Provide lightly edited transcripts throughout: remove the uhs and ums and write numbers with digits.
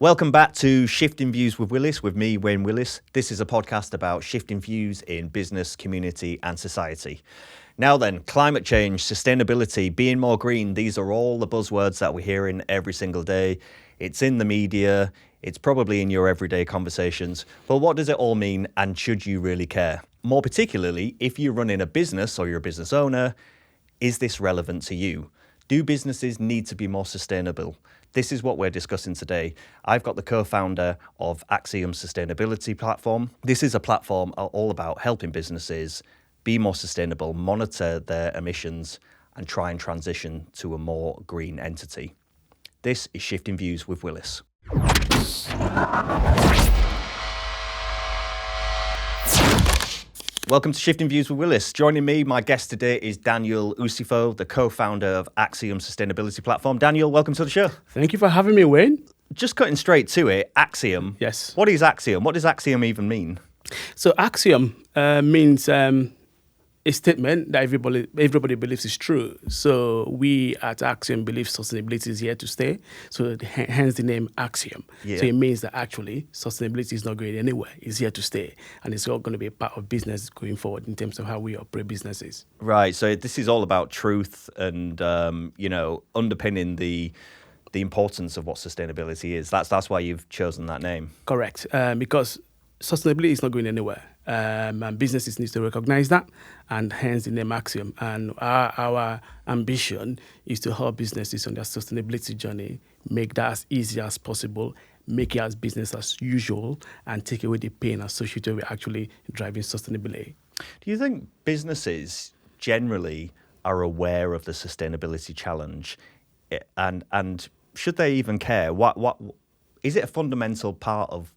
Welcome back to Shifting Views with Willis, with me, Wayne Willis. This is a podcast about shifting views in business, community and society. Now then, climate change, sustainability, being more green, these are all the buzzwords that we're hearing every single day. It's in the media, it's probably in your everyday conversations. But what does it all mean, and should you really care? More particularly, if you're running a business or you're a business owner, is this relevant to you? Do businesses need to be more sustainable? This is what we're discussing today. I've got the co-founder of Axiom Sustainability Platform. This is a platform all about helping businesses be more sustainable, monitor their emissions, and try and transition to a more green entity. This is Shifting Views with Willis. Welcome to Shifting Views with Willis. Joining me, my guest today is Daniel Usifoh, the co-founder of Axiom Sustainability Platform. Daniel, welcome to the show. Thank you for having me, Wayne. Just cutting straight to it, Axiom. Yes. What is Axiom? What does Axiom even mean? So Axiom means a statement that everybody believes is true. So we at Axiom believe sustainability is here to stay. So hence the name Axiom. Yeah. So it means that actually sustainability is not going anywhere. It's here to stay. And it's all going to be a part of business going forward in terms of how we operate businesses. Right. So this is all about truth and, underpinning the importance of what sustainability is. That's why you've chosen that name. Correct. Because sustainability is not going anywhere. And businesses need to recognize that, and hence the name Axiom. And our ambition is to help businesses on their sustainability journey, make that as easy as possible, make it as business as usual, and take away the pain associated with actually driving sustainability. Do you think businesses generally are aware of the sustainability challenge, and should they even care? What is it a fundamental part of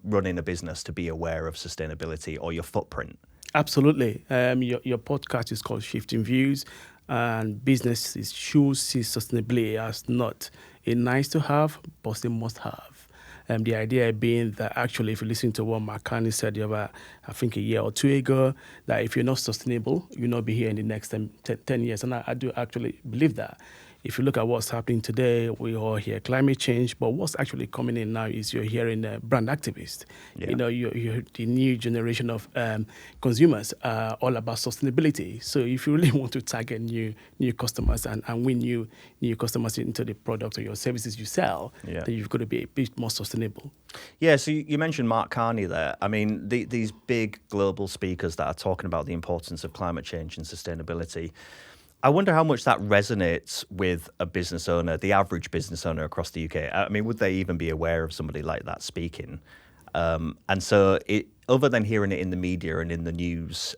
running a business to be aware of sustainability or your footprint? Absolutely. Your podcast is called Shifting Views, and businesses should see sustainability as not a nice to have, but a must have. The idea being that actually, if you listen to what McCartney said about, I think a year or two ago, that if you're not sustainable, you'll not be here in the next 10 years. And I do actually believe that. If you look at what's happening today, we all hear climate change, but what's actually coming in now is you're hearing brand activists. Yeah. You're the new generation of consumers are all about sustainability. So if you really want to target new customers and win new customers into the product or your services you sell, then you've got to be a bit more sustainable. Yeah, so you mentioned Mark Carney there. I mean, these big global speakers that are talking about the importance of climate change and sustainability, I wonder how much that resonates with a business owner, the average business owner across the UK. I mean, would they even be aware of somebody like that speaking? And so other than hearing it in the media and in the news,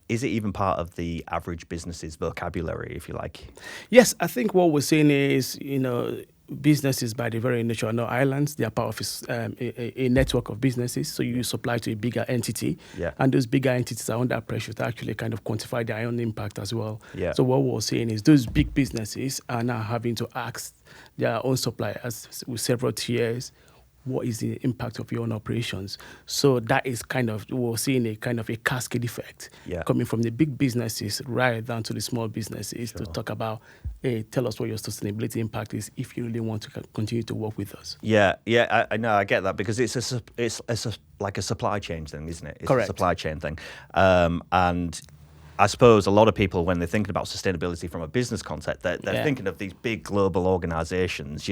is it even part of the average business's vocabulary, if you like? Yes, I think what we're seeing is, businesses by the very nature are not islands. They are part of a network of businesses. So you supply to a bigger entity, and those bigger entities are under pressure to actually kind of quantify their own impact as well. Yeah. So what we're saying is those big businesses are now having to ask their own suppliers with several tiers, what is the impact of your own operations? So that is we're seeing a kind of a cascade effect coming from the big businesses right down to the small businesses to talk about, hey, tell us what your sustainability impact is if you really want to continue to work with us. Yeah, I know, I get that, because it's like a supply chain thing, isn't it? It's Correct. A supply chain thing. And I suppose a lot of people, when they're thinking about sustainability from a business context, they're thinking of these big global organizations,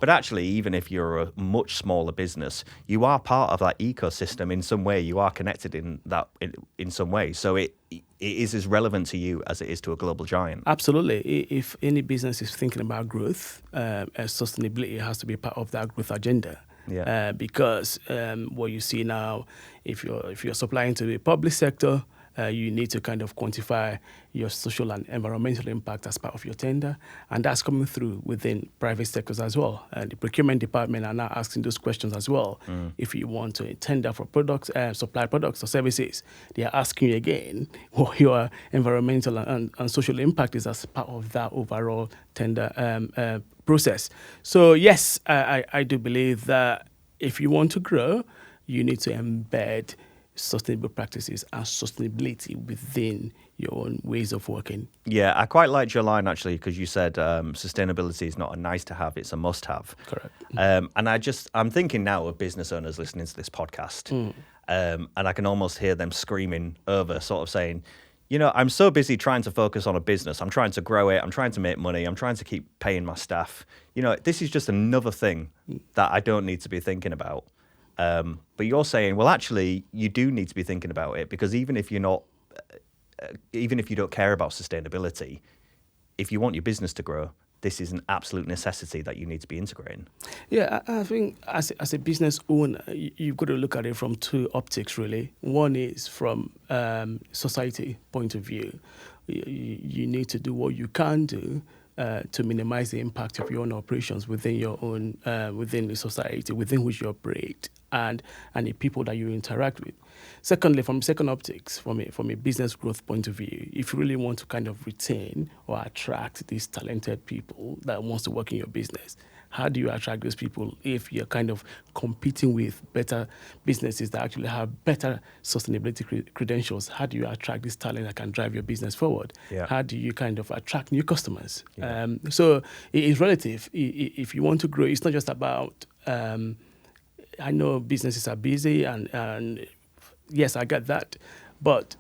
But actually, even if you're a much smaller business, you are part of that ecosystem in some way. You are connected in some way. So it is as relevant to you as it is to a global giant. Absolutely. If any business is thinking about growth, sustainability has to be part of that growth agenda. Yeah. Because what you see now, if you're supplying to the public sector, you need to kind of quantify your social and environmental impact as part of your tender. And that's coming through within private sectors as well. The procurement department are now asking those questions as well. If you want to tender for products, supply products or services, they are asking you again what your environmental and social impact is as part of that overall tender process. So yes, I do believe that if you want to grow, you need to embed sustainable practices and sustainability within your own ways of working. Yeah, I quite liked your line actually, because you said sustainability is not a nice to have, it's a must have. Correct. And I'm thinking now of business owners listening to this podcast, and I can almost hear them screaming over, sort of saying, I'm so busy trying to focus on a business. I'm trying to grow it. I'm trying to make money. I'm trying to keep paying my staff. This is just another thing that I don't need to be thinking about. But you're saying, well, actually, you do need to be thinking about it, because even if you don't care about sustainability, if you want your business to grow, this is an absolute necessity that you need to be integrating. Yeah, I think as a business owner, you've got to look at it from two optics, really. One is from society point of view. You need to do what you can do to minimize the impact of your own operations within your own within the society within which you operate and the people that you interact with. Secondly, from second optics, from a business growth point of view, if you really want to kind of retain or attract these talented people that wants to work in your business, how do you attract those people if you're kind of competing with better businesses that actually have better sustainability credentials? How do you attract this talent that can drive your business forward? Yeah. How do you kind of attract new customers? Yeah. So it is relative. If you want to grow, it's not just about, I know businesses are busy and yes, I get that. But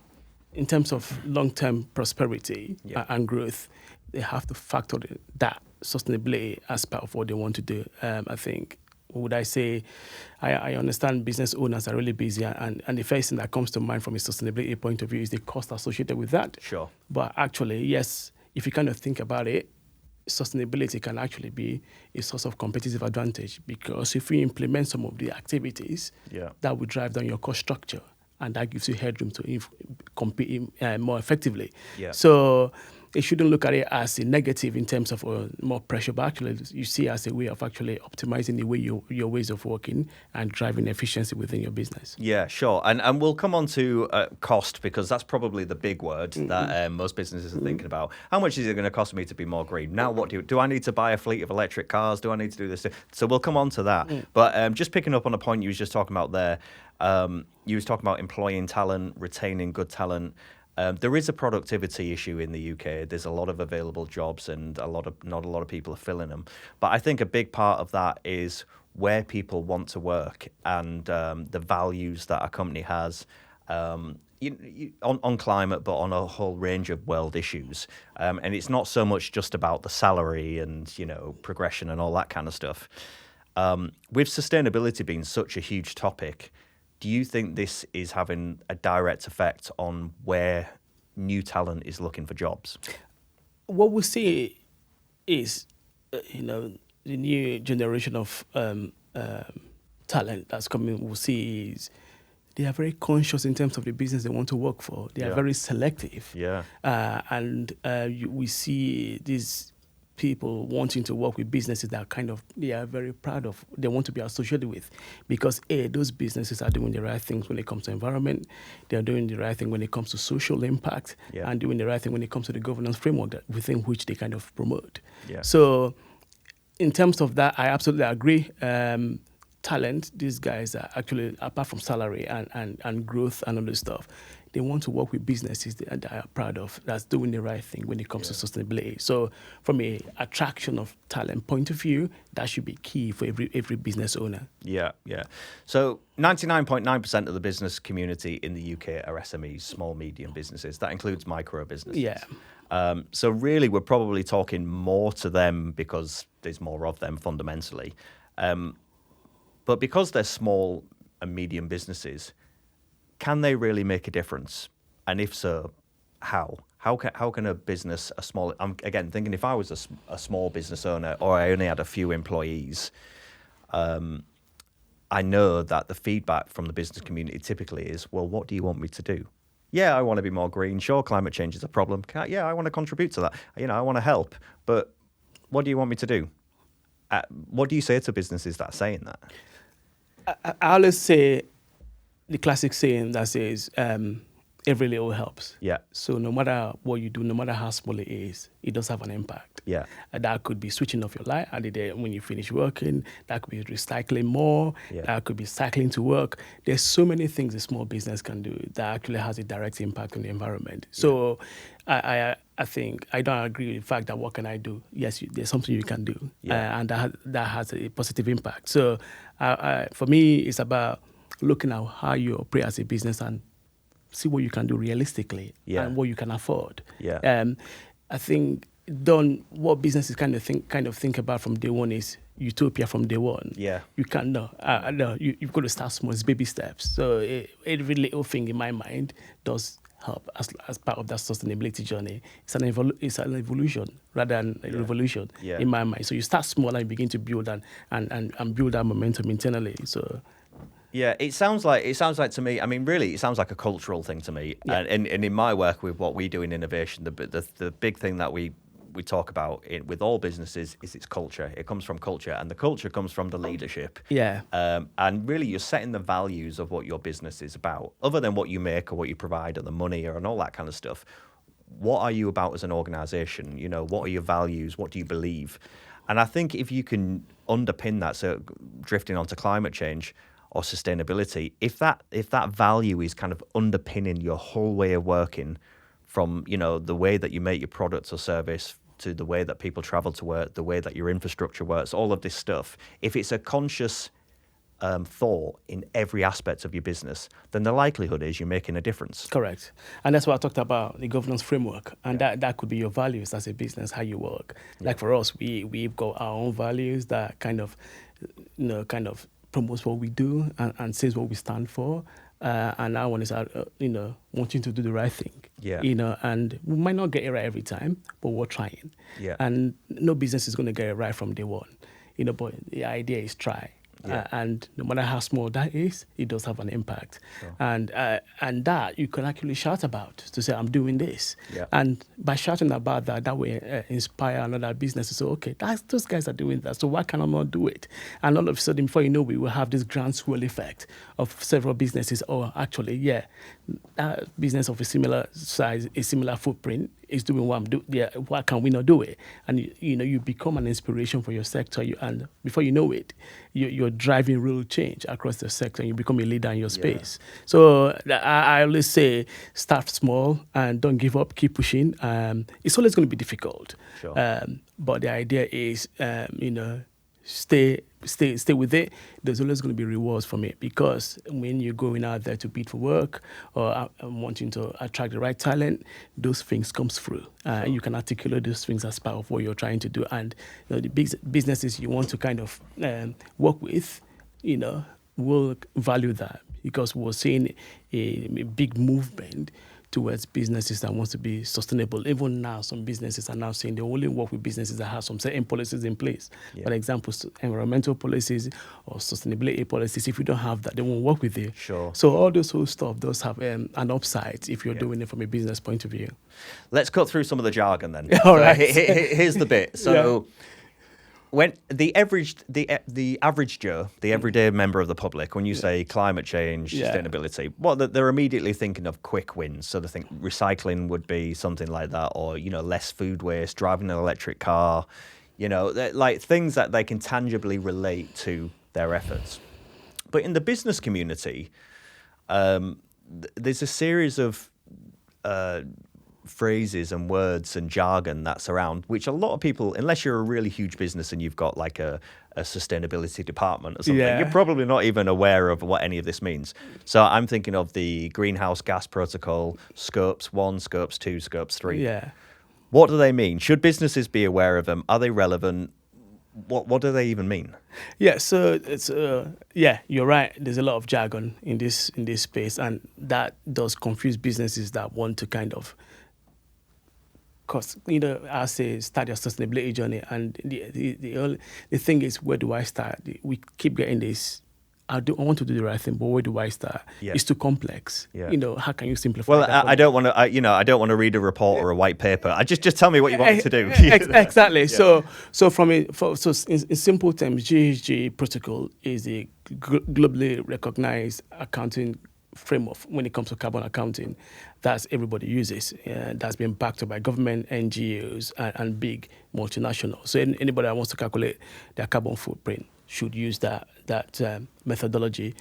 in terms of long-term prosperity and growth, they have to factor that sustainability as part of what they want to do. I think, would I say, I understand business owners are really busy, and the first thing that comes to mind from a sustainability point of view is the cost associated with that. Sure. But actually, yes, if you kind of think about it, sustainability can actually be a source of competitive advantage, because if you implement some of the activities that will drive down your cost structure, and that gives you headroom to compete more effectively. Yeah. So you shouldn't look at it as a negative in terms of more pressure, but actually you see it as a way of actually optimizing the way your ways of working and driving efficiency within your business. Yeah, sure. And we'll come on to cost, because that's probably the big word that most businesses are thinking about. How much is it going to cost me to be more green? Now, what do I need to buy a fleet of electric cars? Do I need to do this? So we'll come on to that. But just picking up on a point you was just talking about there, you was talking about employing talent, retaining good talent. There is a productivity issue in the UK. There's a lot of available jobs, and not a lot of people are filling them. But I think a big part of that is where people want to work and the values that a company has on climate, but on a whole range of world issues. And it's not so much just about the salary and progression and all that kind of stuff. With sustainability being such a huge topic, do you think this is having a direct effect on where new talent is looking for jobs? What we see is, the new generation of talent that's coming, we'll see is they are very conscious in terms of the business they want to work for. They are very selective. Yeah. We see these people wanting to work with businesses that they are very proud of, they want to be associated with, because those businesses are doing the right things when it comes to environment, they are doing the right thing when it comes to social impact, and doing the right thing when it comes to the governance framework within which they kind of promote. Yeah. So in terms of that, I absolutely agree. Talent, these guys are actually, apart from salary and growth and all this stuff, they want to work with businesses that are proud of, that's doing the right thing when it comes to sustainability. So from a attraction of talent point of view, that should be key for every business owner. Yeah. So 99.9% of the business community in the UK are SMEs, small, medium businesses. That includes micro businesses. Yeah. So really, we're probably talking more to them because there's more of them fundamentally. But because they're small and medium businesses, can they really make a difference? And if so, how? How can a business, I'm again thinking if I was a small business owner or I only had a few employees, I know that the feedback from the business community typically is, well, what do you want me to do? Yeah, I want to be more green. Sure, climate change is a problem. I want to contribute to that. I want to help. But what do you want me to do? What do you say to businesses that are saying that? I always say the classic saying that says, every little helps. Yeah. So no matter what you do, no matter how small it is, it does have an impact. Yeah. That could be switching off your light at the day when you finish working. That could be recycling more. Yeah. That could be cycling to work. There's so many things a small business can do that actually has a direct impact on the environment. So I think I don't agree with the fact that what can I do? Yes, there's something you can do, and that has a positive impact. So for me, it's about looking at how you operate as a business and see what you can do realistically and what you can afford. I think what businesses kind of think about from day one is utopia from day one. You can't know. You've got to start small. It's baby steps. So every little thing in my mind does help as part of that sustainability journey. It's an evolution rather than a revolution in my mind. So you start small and you begin to build and build that momentum internally. So. Yeah, it sounds like to me. I mean, really, it sounds like a cultural thing to me. And in my work with what we do in innovation, the big thing that we talk about with all businesses is its culture. It comes from culture, and the culture comes from the leadership. And really, you're setting the values of what your business is about, other than what you make or what you provide or the money and all that kind of stuff. What are you about as an organization? You know, what are your values? What do you believe? And I think if you can underpin that, so drifting onto climate change or sustainability, if that value is kind of underpinning your whole way of working, from, you know, the way that you make your products or service to the way that people travel to work, the way that your infrastructure works, all of this stuff, if it's a conscious thought in every aspect of your business, then the likelihood is you're making a difference. Correct. And that's what I talked about, the governance framework. And that could be your values as a business, how you work. Like for us, we've got our own values that kind of promotes what we do and says what we stand for. And our one is, wanting to do the right thing. And we might not get it right every time, but we're trying. And no business is going to get it right from day one. But the idea is try. And no matter how small that is, it does have an impact. And that you can actually shout about to say, I'm doing this. And by shouting about that will inspire another business to say, okay, those guys are doing that, so why can I not do it? And all of a sudden, before you know, we will have this groundswell effect of several businesses. Oh, actually, that business of a similar size, a similar footprint is doing what I'm doing. Why can we not do it? And you become an inspiration for your sector. And before you know it, you're driving real change across the sector, and you become a leader in your space. So I always say, start small and don't give up. Keep pushing. It's always going to be difficult. But the idea is, stay with it. There's always going to be rewards from it, because when you're going out there to bid for work or wanting to attract the right talent, those things comes through. You can articulate those things as part of what you're trying to do. And the big businesses you want to kind of work with, will value that, because we're seeing a big movement towards businesses that wants to be sustainable. Even now, some businesses are now saying they only work with businesses that have some certain policies in place. For example, environmental policies or sustainability policies. If you don't have that, they won't work with you. So all those whole stuff does have an upside if you're doing it from a business point of view. Let's cut through some of the jargon then. All right. Here's the bit. So when the average Joe, the everyday member of the public, when you say climate change, sustainability, they're immediately thinking of quick wins. So they think recycling would be something like that, or less food waste, driving an electric car, like things that they can tangibly relate to their efforts. But in the business community, there's a series of phrases and words and jargon that's around, which a lot of people, unless you're a really huge business and you've got like a sustainability department or something, you're probably not even aware of what any of this means. So I'm thinking of the greenhouse gas protocol, scopes 1, scopes 2, scopes 3. What do they mean? Should businesses be aware of them? Are they relevant? What do they even mean? So it's you're right. There's a lot of jargon in this space, and that does confuse businesses that want to kind of, because I say, start your sustainability journey, and the thing is, where do I start? We keep getting this. I want to do the right thing, but where do I start? It's too complex. How can you simplify? Well, I don't want to. I don't want to read a report or a white paper. I just tell me what you want me to do. Exactly. So in simple terms, GHG protocol is a globally recognized accounting framework when it comes to carbon accounting that everybody uses. That's been backed up by government, NGOs, and big multinationals. So anybody that wants to calculate their carbon footprint should use that methodology.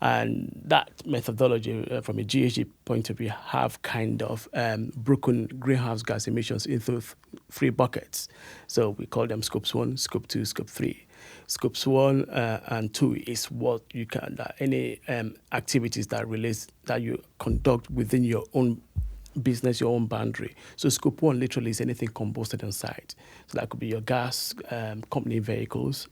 And that methodology, from a GHG point of view, have kind of broken greenhouse gas emissions into three buckets. So we call them scopes 1, scope 2, scope 3. Scopes 1 and 2 is what you can, any activities that you conduct within your own business, your own boundary. So scope 1 literally is anything combusted on site. So that could be your gas, company vehicles.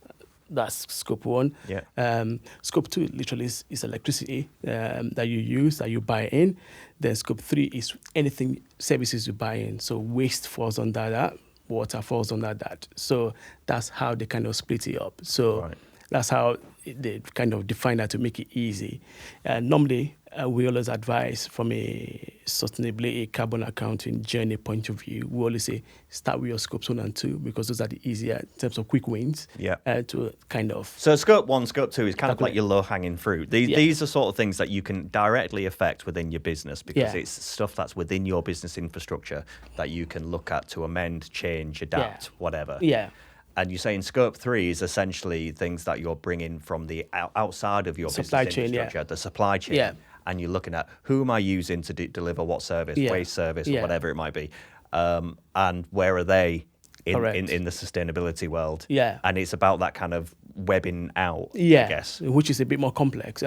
That's scope 1. Yeah. Scope 2 literally is electricity that you use, that you buy in. Then scope 3 is anything, services you buy in. So waste falls under that, water falls under that. So that's how they kind of split it up. So that's how they kind of define that to make it easy. Normally, we always advise from a sustainability carbon accounting journey point of view, we always say start with your scopes 1 and 2 because those are the easier in terms of quick wins to kind of... So scope 1, scope 2 is kind of like your low-hanging fruit. These are sort of things that you can directly affect within your business because it's stuff that's within your business infrastructure that you can look at to amend, change, adapt, whatever. Yeah. And you're saying scope 3 is essentially things that you're bringing from the outside of your supply business chain, infrastructure, the supply chain. Yeah. And you're looking at who am I using to deliver what service, waste service, or whatever it might be. And where are they in the sustainability world? Yeah. And it's about that kind of webbing out, I guess. Which is a bit more complex.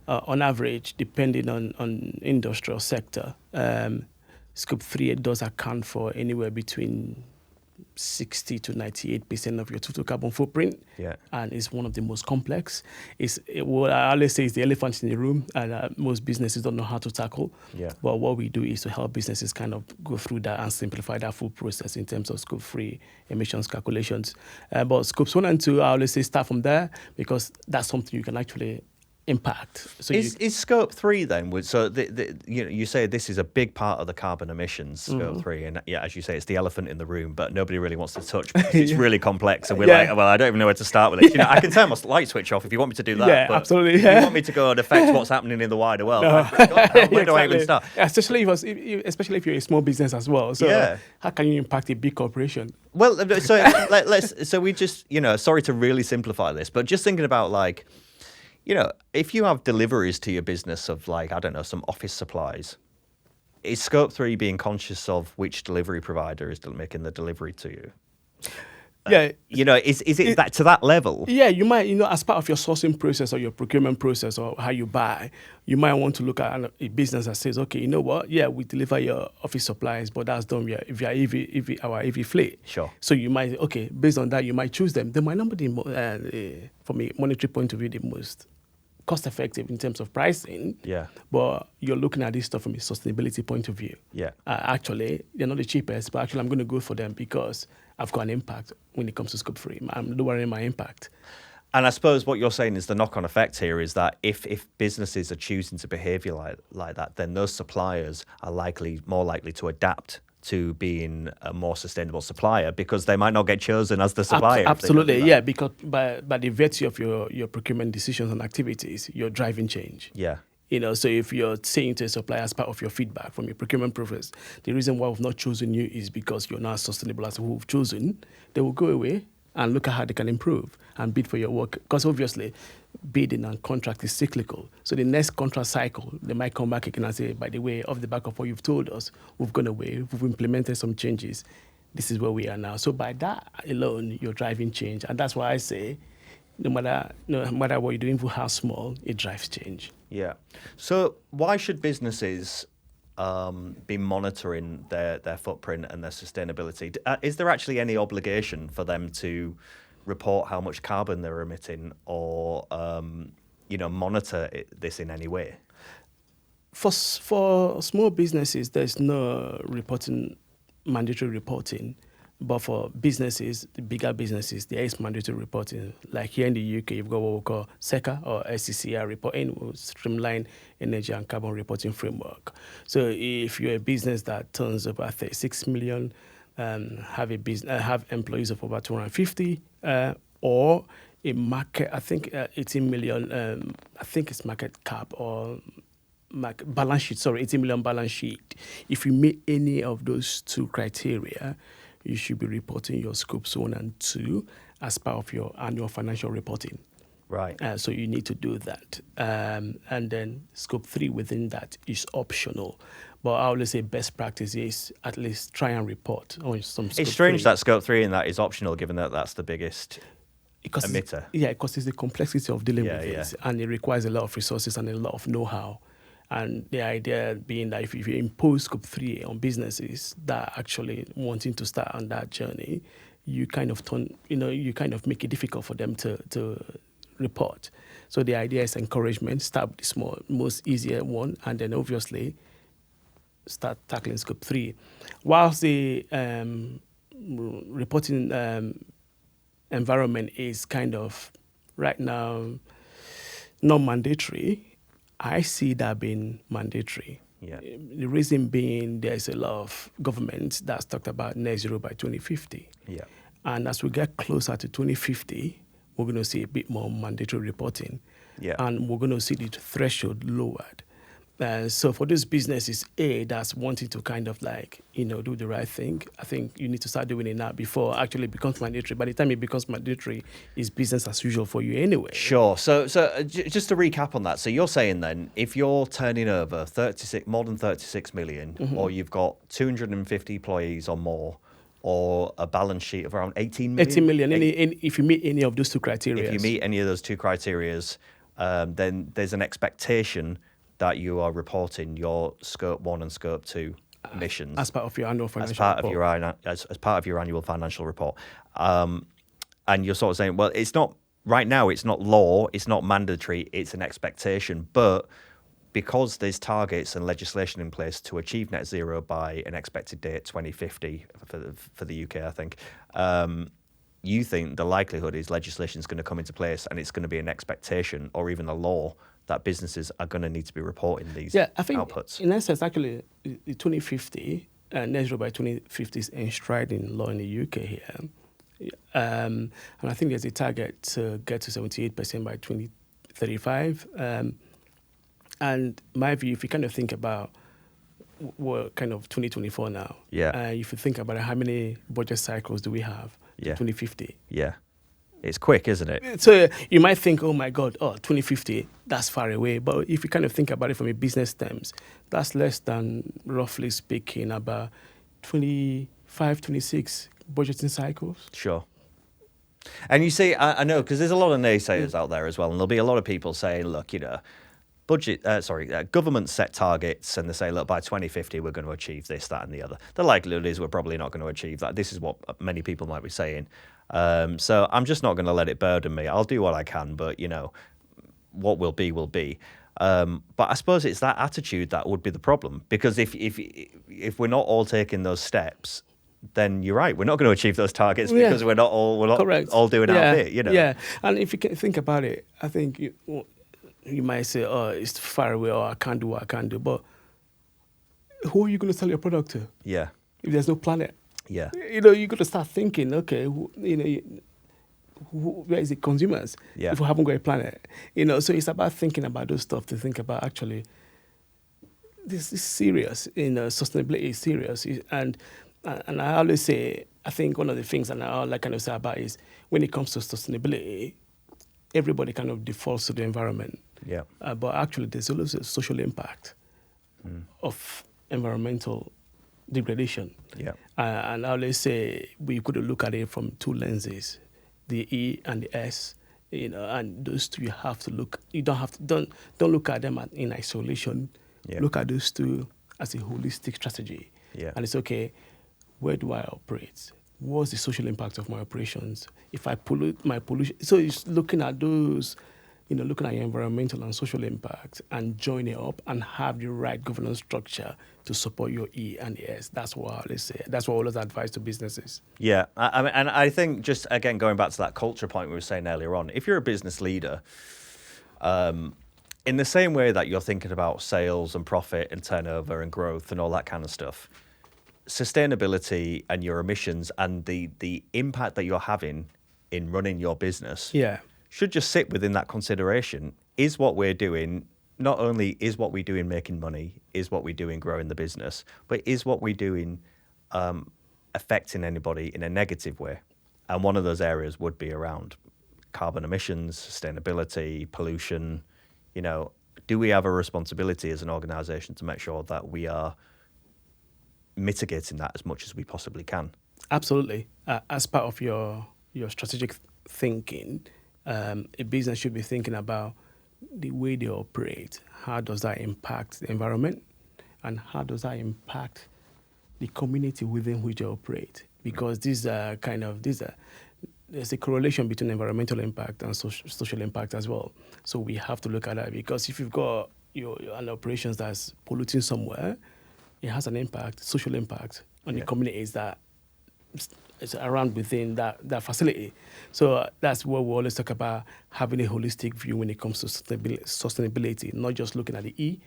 On average, depending on industrial sector, scope 3 it does account for anywhere between 60 to 98% of your total carbon footprint, and it's one of the most complex. What I always say is the elephant in the room, and most businesses don't know how to tackle. But what we do is to help businesses kind of go through that and simplify that full process in terms of scope 3 emissions calculations. But scopes 1 and 2, I always say start from there because that's something you can actually impact. So is scope 3 then? So you say this is a big part of the carbon emissions, scope 3, and as you say, it's the elephant in the room, but nobody really wants to touch because it's really complex, and we're like, well, I don't even know where to start with it. You know, I can turn my light switch off if you want me to do that. But absolutely. If you want me to go and affect what's happening in the wider world, where do I even start? Especially if you're a small business as well. So how can you impact a big corporation? Well, so we just, sorry to really simplify this, but just thinking about like, if you have deliveries to your business of like, I don't know, some office supplies, is scope 3 being conscious of which delivery provider is making the delivery to you? Is it that to that level? Yeah, you might, as part of your sourcing process or your procurement process or how you buy, you might want to look at a business that says, okay, you know what? Yeah, we deliver your office supplies, but that's done via our EV fleet. Sure. So you might, based on that, you might choose them. They might not be, from a monetary point of view, the most cost effective in terms of pricing. Yeah. But you're looking at this stuff from a sustainability point of view. Yeah. Actually, they're not the cheapest, but actually I'm going to go for them because I've got an impact when it comes to scope 3. I'm lowering my impact. And I suppose what you're saying is the knock-on effect here is that if businesses are choosing to behave like that, then those suppliers are more likely to adapt to being a more sustainable supplier because they might not get chosen as the supplier. Absolutely, yeah, because by the virtue of your procurement decisions and activities, you're driving change. Yeah. So if you're saying to a supplier as part of your feedback from your procurement process, the reason why we've not chosen you is because you're not as sustainable as who we've chosen, they will go away and look at how they can improve and bid for your work. Because obviously, bidding and contract is cyclical. So the next contract cycle, they might come back again and say, by the way, off the back of what you've told us, we've gone away, we've implemented some changes. This is where we are now. So by that alone, you're driving change. And that's why I say, no matter what you're doing, how small, it drives change. Yeah. So why should businesses be monitoring their footprint and their sustainability? Is there actually any obligation for them to report how much carbon they're emitting or monitor this in any way? For small businesses, there's no mandatory reporting. But for businesses, the bigger businesses, there is mandatory reporting. Like here in the UK, you've got what we call SECA or SCCR reporting, streamlined energy and carbon reporting framework. So if you're a business that turns over 36 million, have employees of over 250, or a market, I think 18 million, I think it's market cap or balance sheet, 18 million balance sheet. If you meet any of those two criteria, you should be reporting your scopes 1 and 2 as part of your annual financial reporting. Right. So you need to do that. And then scope 3 within that is optional. But I always say best practice is at least try and report on some scope. It's strange 3. that scope 3 in that is optional, given that that's the biggest emitter. Because it's the complexity of dealing with Yeah. this, and it requires a lot of resources and a lot of know-how. And the idea being that if you impose scope 3 on businesses that are actually wanting to start on that journey, you kind of make it difficult for them to report. So the idea is encouragement, start with the small, most easier one, and then obviously start tackling scope 3. Whilst the reporting environment is kind of right now non-mandatory, I see that being mandatory. Yeah. The reason being there's a lot of governments that's talked about net zero by 2050. Yeah. And as we get closer to 2050, we're going to see a bit more mandatory reporting. Yeah. And we're going to see the threshold lowered. So for those businesses, that's wanting to kind of do the right thing, I think you need to start doing it now before actually it becomes mandatory. By the time it becomes mandatory, it's business as usual for you anyway. Sure. So just to recap on that, so you're saying then, if you're turning over more than 36 million, or you've got 250 employees or more, or a balance sheet of around 18 million? 18 million, if you meet any of those two criteria. If you meet any of those two criteria, then there's an expectation that you are reporting your scope 1 and scope 2 emissions as part of your annual financial report. As part of your annual financial report. And you're sort of saying, well, it's not right now, it's not law, it's not mandatory, it's an expectation. But because there's targets and legislation in place to achieve net zero by an expected date 2050 for the UK, I think, you think the likelihood is legislation is going to come into place and it's going to be an expectation or even a law that businesses are going to need to be reporting these I think outputs. In essence, actually, the 2050, net zero by 2050 is enshrined in law in the UK here. And I think there's a target to get to 78% by 2035. And my view, if you kind of think about we're kind of 2024 now. Yeah. If you think about it, how many budget cycles do we have? Yeah. 2050. Yeah. It's quick, isn't it? So you might think, oh my God, 2050, that's far away. But if you kind of think about it from a business terms, that's less than, roughly speaking, about 25, 26 budgeting cycles. Sure. And you see, I know, because there's a lot of naysayers out there as well, and there'll be a lot of people saying, look, government set targets, and they say, look, by 2050, we're going to achieve this, that, and the other. The likelihood is we're probably not going to achieve that. This is what many people might be saying. So I'm just not going to let it burden me. I'll do what I can, but, what will be, will be. But I suppose it's that attitude that would be the problem, because if we're not all taking those steps, then you're right. We're not going to achieve those targets because we're not all doing our bit. Yeah, and if you can think about it, I think you might say, "Oh, it's far away," or "I can't do what I can do." But who are you going to sell your product to? Yeah. If there's no planet. Yeah. You're going to start thinking, okay, where is it? Consumers. Yeah. If we haven't got a planet, so it's about thinking about those stuff to think about actually. This is serious. Sustainability is serious, and I always say, I think one of the things, and I kind of say about is when it comes to sustainability, everybody kind of defaults to the environment. Yeah. But actually, there's also a social impact of environmental degradation. Yeah. And I always say we could look at it from two lenses, the E and the S. And those two you have to look. You don't look at them in isolation. Yeah. Look at those two as a holistic strategy. Yeah. And it's okay. Where do I operate? What's the social impact of my operations? If I pollute my pollution, so it's looking at those, looking at your environmental and social impact and join it up and have the right governance structure to support your E and the S. That's what I always say. That's what I always advise to businesses. Yeah, and I think just again going back to that culture point we were saying earlier on, if you're a business leader, in the same way that you're thinking about sales and profit and turnover and growth and all that kind of stuff, sustainability and your emissions and the impact that you're having in running your business should just sit within that consideration. Is what we're doing not only is what we doing making money, is what we doing growing the business, but is what we doing affecting anybody in a negative way? And one of those areas would be around carbon emissions, sustainability, pollution. Do we have a responsibility as an organisation to make sure that we are mitigating that as much as we possibly can? Absolutely. As part of your strategic thinking, a business should be thinking about the way they operate. How does that impact the environment? And how does that impact the community within which they operate? Because there's a correlation between environmental impact and social impact as well. So we have to look at that, because if you've got an operations that's polluting somewhere, it has an impact, social impact on the communities that is around within that facility. So that's what we always talk about, having a holistic view when it comes to sustainability, not just looking at the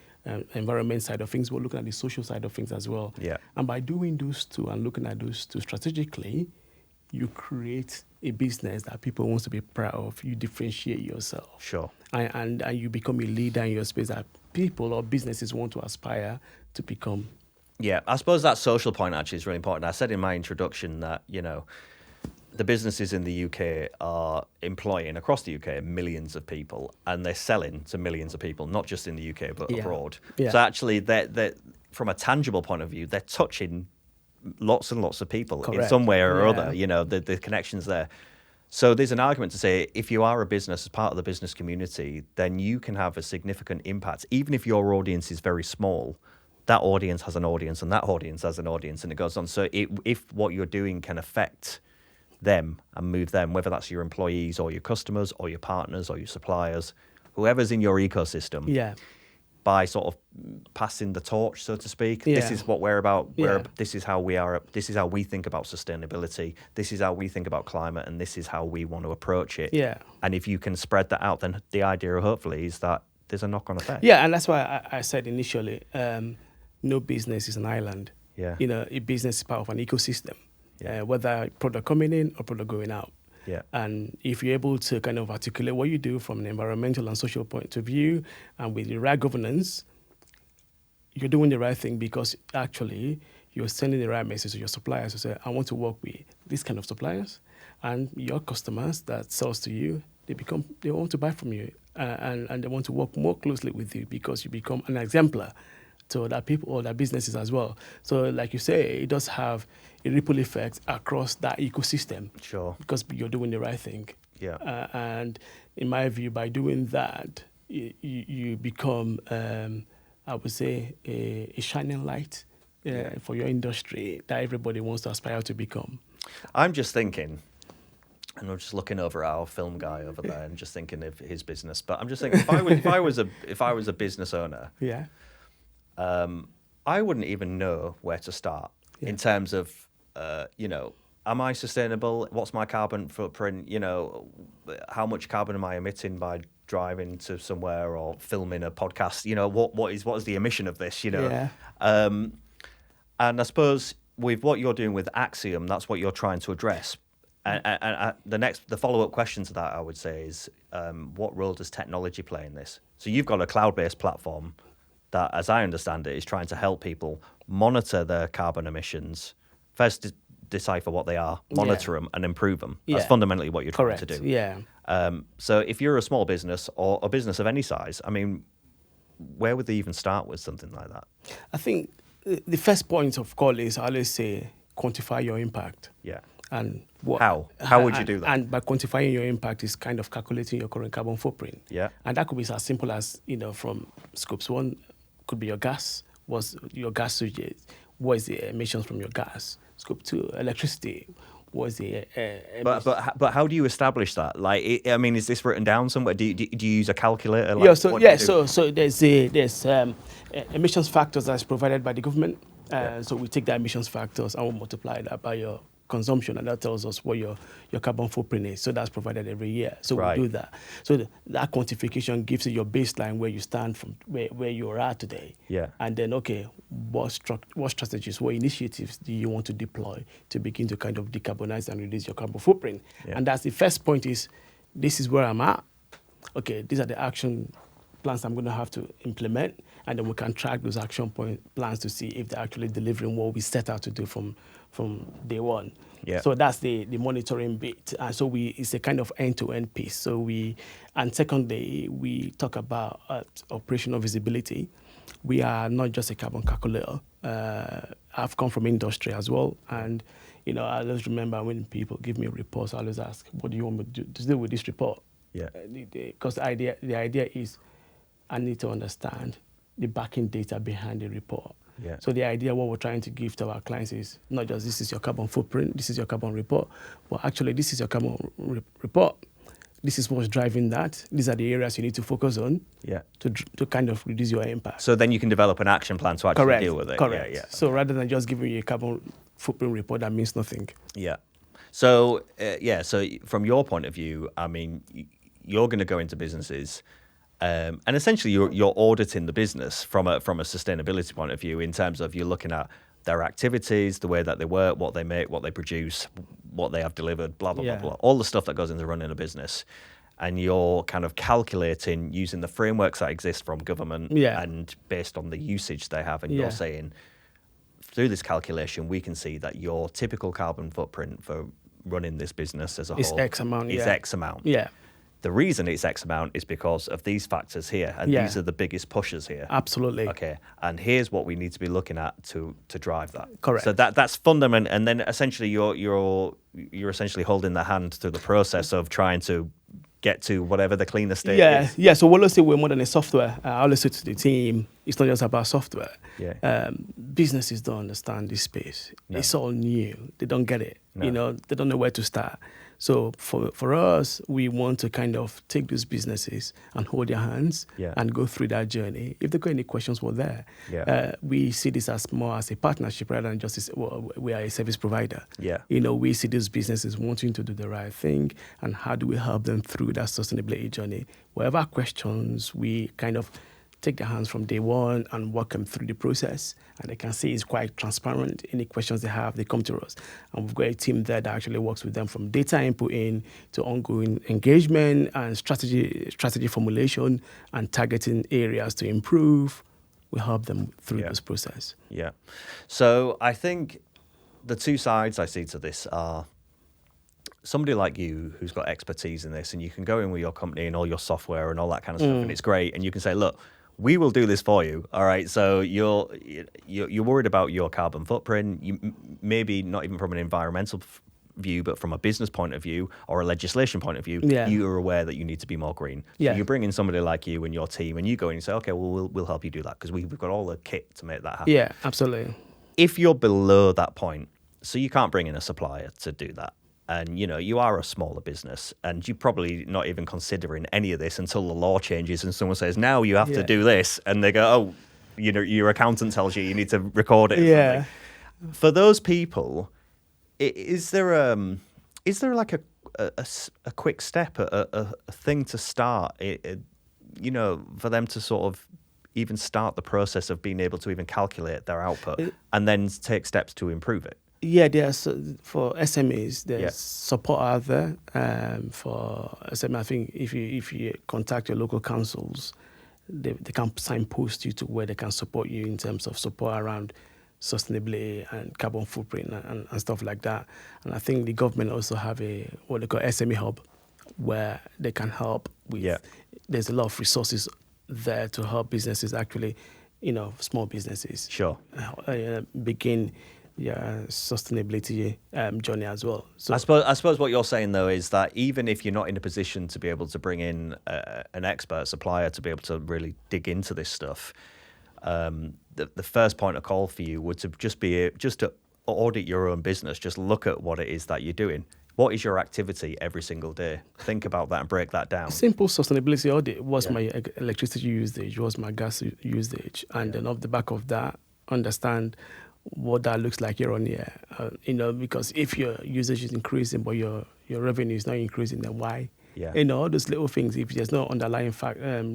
environment side of things, but looking at the social side of things as well. Yeah. And by doing those two and looking at those two strategically, you create a business that people want to be proud of. You differentiate yourself. Sure. And you become a leader in your space that people or businesses want to aspire to become. Yeah, I suppose that social point actually is really important. I said in my introduction that, the businesses in the UK are employing, across the UK, millions of people, and they're selling to millions of people, not just in the UK, but abroad. Yeah. So actually, they're, from a tangible point of view, they're touching lots and lots of people. Correct. In some way or other, the connection's there. So there's an argument to say, if you are a business, as part of the business community, then you can have a significant impact, even if your audience is very small. That audience has an audience, and that audience has an audience, and it goes on. So if what you're doing can affect them and move them, whether that's your employees or your customers or your partners or your suppliers, whoever's in your ecosystem, by sort of passing the torch, so to speak, this is what we're about. This is how we are. This is how we think about sustainability. This is how we think about climate, and this is how we want to approach it. Yeah. And if you can spread that out, then the idea, hopefully, is that there's a knock-on effect. Yeah, and that's why I said initially, no business is an island. Yeah. A business is part of an ecosystem, whether product coming in or product going out. Yeah. And if you're able to kind of articulate what you do from an environmental and social point of view, and with the right governance, you're doing the right thing, because actually you're sending the right message to your suppliers to say, I want to work with this kind of suppliers, and your customers that sells to you, they want to buy from you, and they want to work more closely with you, because you become an exemplar to other people or their businesses as well. So like you say, it does have a ripple effect across that ecosystem. Sure. Because you're doing the right thing. Yeah. And in my view, by doing that, you become, I would say, a shining light for your industry that everybody wants to aspire to become. I'm just thinking, and I'm just looking over at our film guy over there and just thinking of his business. But I'm just thinking, if I was a business owner, I wouldn't even know where to start in terms of, am I sustainable? What's my carbon footprint? How much carbon am I emitting by driving to somewhere or filming a podcast? What is the emission of this? And I suppose with what you're doing with Axiom, that's what you're trying to address. And the follow-up question to that, I would say, is what role does technology play in this? So you've got a cloud-based platform that, as I understand it, is trying to help people monitor their carbon emissions, first decipher what they are, monitor them, and improve them. That's fundamentally what you're trying to do. Yeah. So if you're a small business or a business of any size, I mean, where would they even start with something like that? I think the first point of call is, I always say, quantify your impact. Yeah. And how would you do that? And by quantifying your impact is kind of calculating your current carbon footprint. Yeah. And that could be as simple as, from scopes 1, could be your gas. What's your gas usage? What is the emissions from your gas? Scope 2, electricity. What is the but how do you establish that? Like, is this written down somewhere? Do you use a calculator? So there's emissions factors that's provided by the government. So we take the emissions factors and we multiply that by your consumption, and that tells us what your carbon footprint is. So that's provided every year. So we do that. So that quantification gives you your baseline, where you stand from where you are at today. Yeah. And then, what strategies, what initiatives do you want to deploy to begin to kind of decarbonize and reduce your carbon footprint? Yeah. And that's the first point is, this is where I'm at. Okay, these are the action plans I'm going to have to implement, and then we can track those action plans to see if they're actually delivering what we set out to do from day one. Yeah. So that's the monitoring bit. And so it's a kind of end-to-end piece. And secondly, we talk about operational visibility. We are not just a carbon calculator. I've come from industry as well. And, I always remember when people give me reports, I always ask, what do you want me to do with this report? Yeah. Because the idea is I need to understand the backing data behind the report. Yeah. So the idea, what we're trying to give to our clients is not just this is your carbon footprint, this is your carbon report, but actually this is your carbon report. This is what's driving that. These are the areas you need to focus on to kind of reduce your impact. So then you can develop an action plan to actually deal with it. Correct. Yeah. So rather than just giving you a carbon footprint report, that means nothing. Yeah. So, so from your point of view, I mean, you're going to go into businesses and essentially you're auditing the business from a sustainability point of view in terms of you're looking at their activities, the way that they work, what they make, what they produce, what they have delivered, blah, blah, blah, blah, all the stuff that goes into running a business. And you're kind of calculating using the frameworks that exist from government and based on the usage they have. And you're saying, through this calculation, we can see that your typical carbon footprint for running this business as a whole is X amount. X amount. Yeah. The reason it's X amount is because of these factors here, and these are the biggest pushers here. Absolutely. Okay, and here's what we need to be looking at to drive that. Correct. So that's fundamental, and then essentially you're essentially holding the hand through the process of trying to get to whatever the cleaner state is. Yeah. So we'll say we're more than a software. I always say to the team, it's not just about software. Yeah. Businesses don't understand this space. No. It's all new. They don't get it. No. They don't know where to start. So for us, we want to kind of take those businesses and hold their hands and go through that journey. If they've got any questions, we're there. Yeah. We see this as more as a partnership rather than just we are a service provider. Yeah. We see those businesses wanting to do the right thing, and how do we help them through that sustainability journey? Whatever questions, we kind of take their hands from day one and walk them through the process, and they can see it's quite transparent. Any questions they have, they come to us, and we've got a team there that actually works with them from data input in to ongoing engagement and strategy formulation and targeting areas to improve. We help them through this process. Yeah. So I think the two sides I see to this are somebody like you who's got expertise in this, and you can go in with your company and all your software and all that kind of stuff, and it's great, and you can say, look, we will do this for you. All right. So you're worried about your carbon footprint. You maybe not even from an environmental view, but from a business point of view or a legislation point of view, you're aware that you need to be more green. So you bring in somebody like you and your team, and you go in and say, okay, well, we'll help you do that because we've got all the kit to make that happen. Yeah, absolutely. If you're below that point, so you can't bring in a supplier to do that, and you are a smaller business, and you're probably not even considering any of this until the law changes and someone says, now you have to do this, and they go, oh, your accountant tells you need to record it. Yeah. For those people, is there like a quick step, a thing to start, for them to sort of even start the process of being able to even calculate their output and then take steps to improve it? Yeah, for SMEs, there's support out there. For SME, I think if you contact your local councils, they can signpost you to where they can support you in terms of support around sustainability and carbon footprint and stuff like that. And I think the government also have what they call SME hub, where they can help with. There's a lot of resources there to help businesses actually, small businesses. Sure. Begin sustainability journey as well. So I suppose what you're saying though is that even if you're not in a position to be able to bring in an expert supplier to be able to really dig into this stuff, the first point of call for you would to just to audit your own business. Just look at what it is that you're doing. What is your activity every single day? Think about that and break that down. Simple sustainability audit. What's my electricity usage? What's my gas usage? And then off the back of that, understand what that looks like year on year. Because if your usage is increasing but your revenue is not increasing, then why? All those little things. If there's no underlying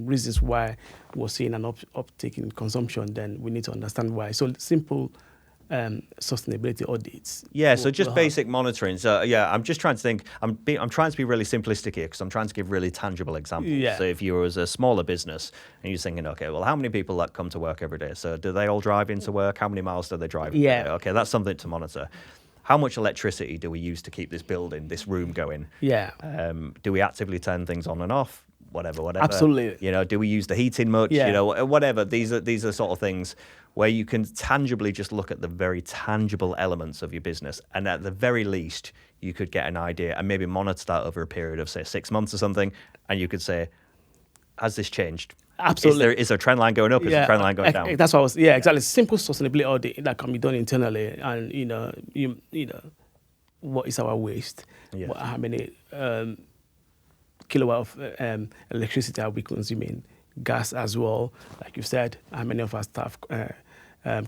reasons why we're seeing an uptick in consumption, then we need to understand why. So simple sustainability audits. Yeah, so just basic monitoring. So yeah, I'm just trying to think. I'm trying to be really simplistic here because I'm trying to give really tangible examples. Yeah. So if you were as a smaller business and you're thinking, okay, well, how many people that come to work every day? So do they all drive into work? How many miles do they drive? Yeah. Okay, that's something to monitor. How much electricity do we use to keep this building, this room going? Yeah. Do we actively turn things on and off? Whatever. Absolutely. You know, do we use the heating much? Yeah. You know, whatever. These are sort of things where you can tangibly just look at the very tangible elements of your business, and at the very least, you could get an idea and maybe monitor that over a period of say 6 months or something, and you could say, has this changed? Absolutely. Is there a trend line going up? Is there a trend line going down? That's what I was. Yeah, exactly. Simple sustainability audit that can be done internally, and you know, what is our waste? Yeah. How many kilowatt of electricity are we consuming? Gas as well, like you said. How many of our staff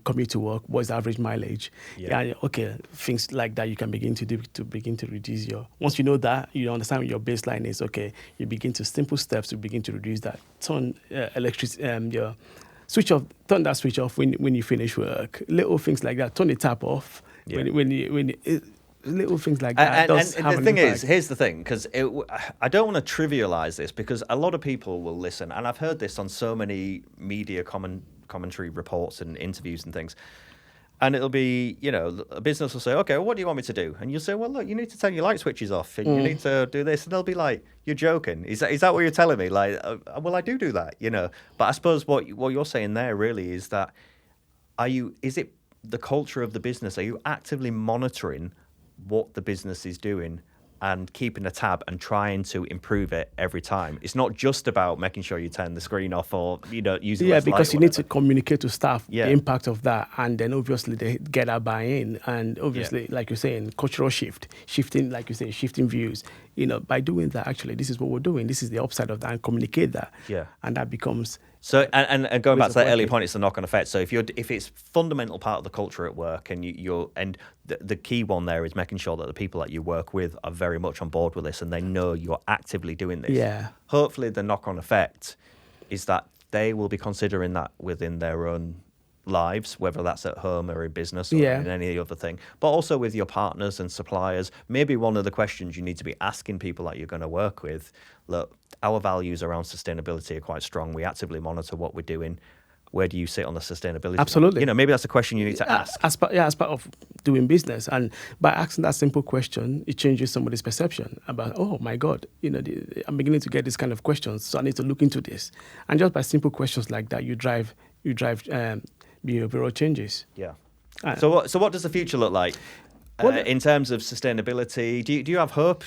commute to work? What is the average mileage? Yeah. Okay, things like that you can begin to do to begin to reduce your. Once you know that, you understand what your baseline is. Okay, you begin to simple steps to begin to reduce that. Turn electricity. Your switch off. Turn that switch off when you finish work. Little things like that. Turn the tap off when you little things like that. And the thing is, here's the thing, because I don't want to trivialize this, because a lot of people will listen, and I've heard this on so many media commentary reports and interviews and things, and it'll be, you know, a business will say, okay, well, what do you want me to do? And you'll say, well, look, you need to turn your light switches off, and you need to do this, and they'll be like, you're joking. Is that what you're telling me? Like, well, I do that, you know. But I suppose what you're saying there really is that, is it the culture of the business? Are you actively monitoring what the business is doing and keeping a tab and trying to improve it every time? It's not just about making sure you turn the screen off or, you know, using less light. Yeah, because you need to communicate to staff Yeah. the impact of that, and then obviously they get a buy-in, and obviously, like you're saying, cultural shifting, like you say, shifting views. You know, by doing that, actually, this is what we're doing. This is the upside of that, and communicate that. Yeah. And that becomes. So, and going back to that earlier point, it's the knock-on effect. So if it's fundamental part of the culture at work, and the key one there is making sure that the people that you work with are very much on board with this, and they know you're actively doing this. Yeah. Hopefully, the knock-on effect is that they will be considering that within their own lives, whether that's at home or in business or in any other thing, but also with your partners and suppliers. Maybe one of the questions you need to be asking people that you're going to work with, look, our values around sustainability are quite strong. We actively monitor what we're doing. Where do you sit on the sustainability? Absolutely. You know, maybe that's a question you need to ask. As part of doing business. And by asking that simple question, it changes somebody's perception about, oh my God, you know, I'm beginning to get this kind of questions, so I need to look into this. And just by simple questions like that, you drive behavioral changes. Yeah. So what does the future look like in terms of sustainability? Do you have hope?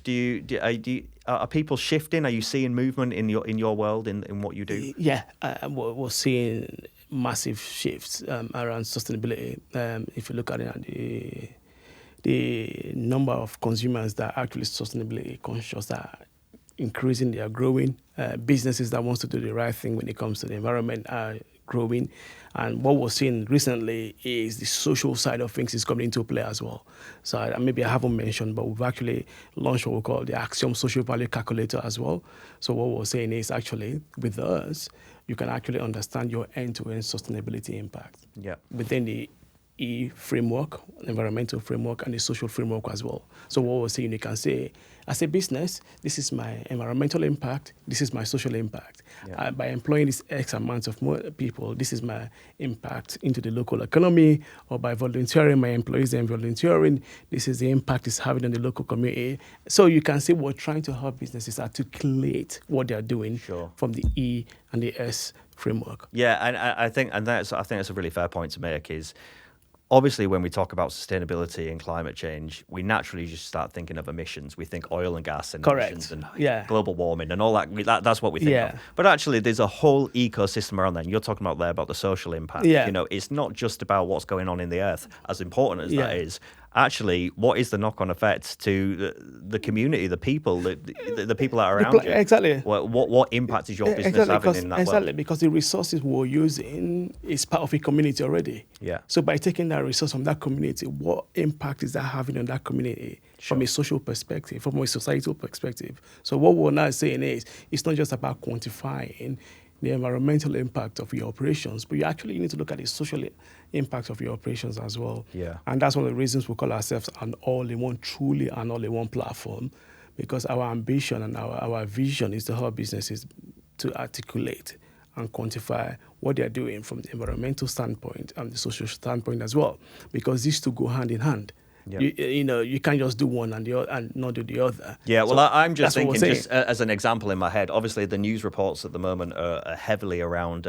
Are people shifting? Are you seeing movement in your world in what you do? Yeah, we're seeing massive shifts around sustainability. If you look at it, the number of consumers that are actually sustainability conscious are increasing. They are growing. Businesses that wants to do the right thing when it comes to the environment are growing. And what we're seeing recently is the social side of things is coming into play as well. So maybe I haven't mentioned, but we've actually launched what we call the Axiom Social Value Calculator as well. So what we're saying is actually with us, you can actually understand your end-to-end sustainability impact within the E framework, environmental framework, and the social framework as well. So what we're saying, you can say, as a business, this is my environmental impact, this is my social impact. By employing this X amount of more people, this is my impact into the local economy, or by volunteering, my employees are volunteering, this is the impact it's having on the local community. So you can say we're trying to help businesses articulate what they're doing from the E and the S framework. Yeah, and I think that's a really fair point to make is, obviously, when we talk about sustainability and climate change, we naturally just start thinking of emissions. We think oil and gas and emissions and global warming and all that. That's what we think of. But actually, there's a whole ecosystem around that. And you're talking about the social impact. You know, it's not just about what's going on in the earth, as important as that is. Actually, what is the knock-on effect to the community, the people, the people that are around you? Exactly. What impact is your business having in that world? Exactly, because the resources we're using is part of a community already. Yeah. So by taking that resource from that community, what impact is that having on that community from a social perspective, from a societal perspective? So what we're now saying is, it's not just about quantifying the environmental impact of your operations, but you actually need to look at the social impact of your operations as well. Yeah. And that's one of the reasons we call ourselves truly an all-in-one platform, because our ambition and our vision is to help businesses to articulate and quantify what they're doing from the environmental standpoint and the social standpoint as well, because these two go hand in hand. Yeah. You can't just do one and not do the other. Yeah, well, So I'm just that's what thinking, we're just as an example in my head, obviously the news reports at the moment are heavily around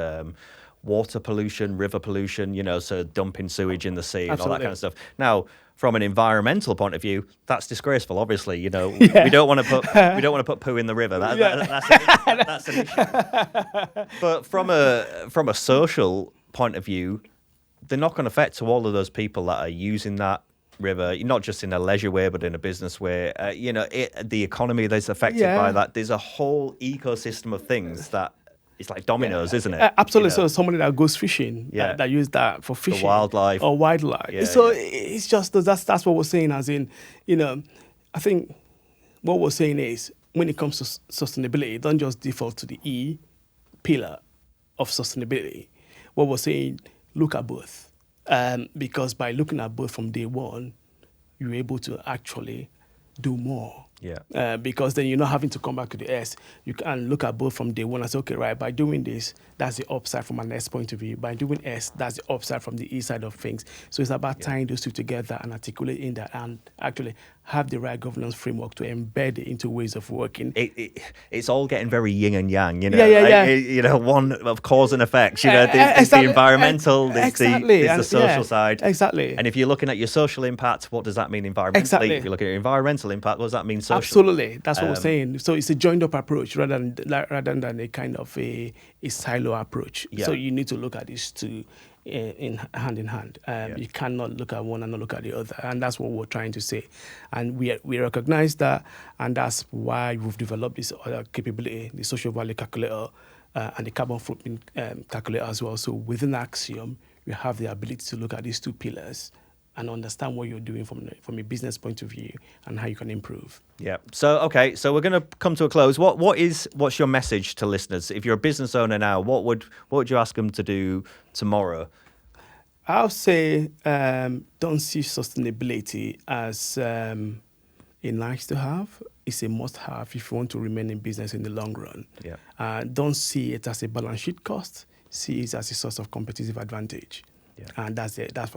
water pollution, river pollution, so dumping sewage in the sea and all that kind of stuff. Now, from an environmental point of view, that's disgraceful. Obviously, we don't want to put poo in the river. That's an issue. But from a social point of view, the knock-on effect to all of those people that are using that river, not just in a leisure way, but in a business way, the economy that's affected by that. There's a whole ecosystem of things that it's like dominoes, isn't it? Absolutely. So somebody that goes fishing, that use that for fishing, the wildlife, or wildlife. It's just that's what we're saying. As in, I think what we're saying is when it comes to sustainability, don't just default to the E pillar of sustainability. What we're saying, look at both. Because by looking at both from day one, you're able to actually do more. Yeah. Because then you're not having to come back to the S. You can look at both from day one and say, okay, right, by doing this, that's the upside from an S point of view. By doing S, that's the upside from the E side of things. So it's about tying those two together and articulating that and actually have the right governance framework to embed it into ways of working. It's all getting very yin and yang, one of cause and effect. There's the environmental, there's the social side. Exactly. And if you're looking at your social impact, what does that mean environmentally? Exactly. If you look at your environmental impact, what does that mean socially? Absolutely. That's what we're saying. So it's a joined up approach rather than a kind of a silo approach. Yeah. So you need to look at these two in hand. You cannot look at one and not look at the other. And that's what we're trying to say. And we recognize that, and that's why we've developed this other capability, the social value calculator and the carbon footprint calculator as well. So within Axiom, you have the ability to look at these two pillars and understand what you're doing from a business point of view and how you can improve. Yeah. So we're going to come to a close. What's your message to listeners? If you're a business owner now, what would you ask them to do tomorrow? I'll say don't see sustainability as a nice to have. It's a must have if you want to remain in business in the long run. Yeah. Don't see it as a balance sheet cost. See it as a source of competitive advantage. Yeah. And that's it. That's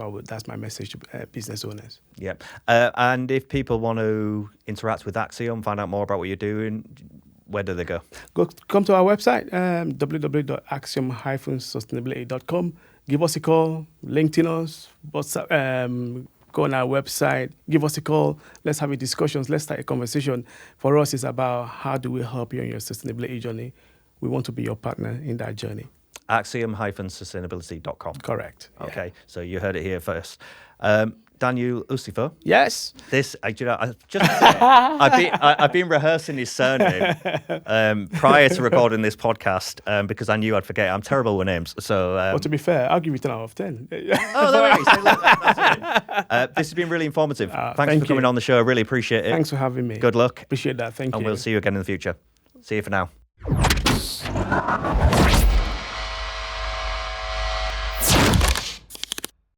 my message to business owners. Yeah. And if people want to interact with Axiom, find out more about what you're doing, where do they go? Come to our website, www.axiom-sustainability.com. Give us a call, LinkedIn us, WhatsApp, go on our website, give us a call. Let's have a discussion. Let's start a conversation. For us, it's about how do we help you on your sustainability journey. We want to be your partner in that journey. Axiom-sustainability.com. Correct. Okay, yeah. So you heard it here first. Daniel Usifoh. Yes. I've been rehearsing his surname prior to recording this podcast because I knew I'd forget. I'm terrible with names. So, well, to be fair, I'll give you 10 out of 10. Oh, there it is. This has been really informative. Thanks for coming on the show. I really appreciate it. Thanks for having me. Good luck. Appreciate that. Thank you. And we'll see you again in the future. See you for now.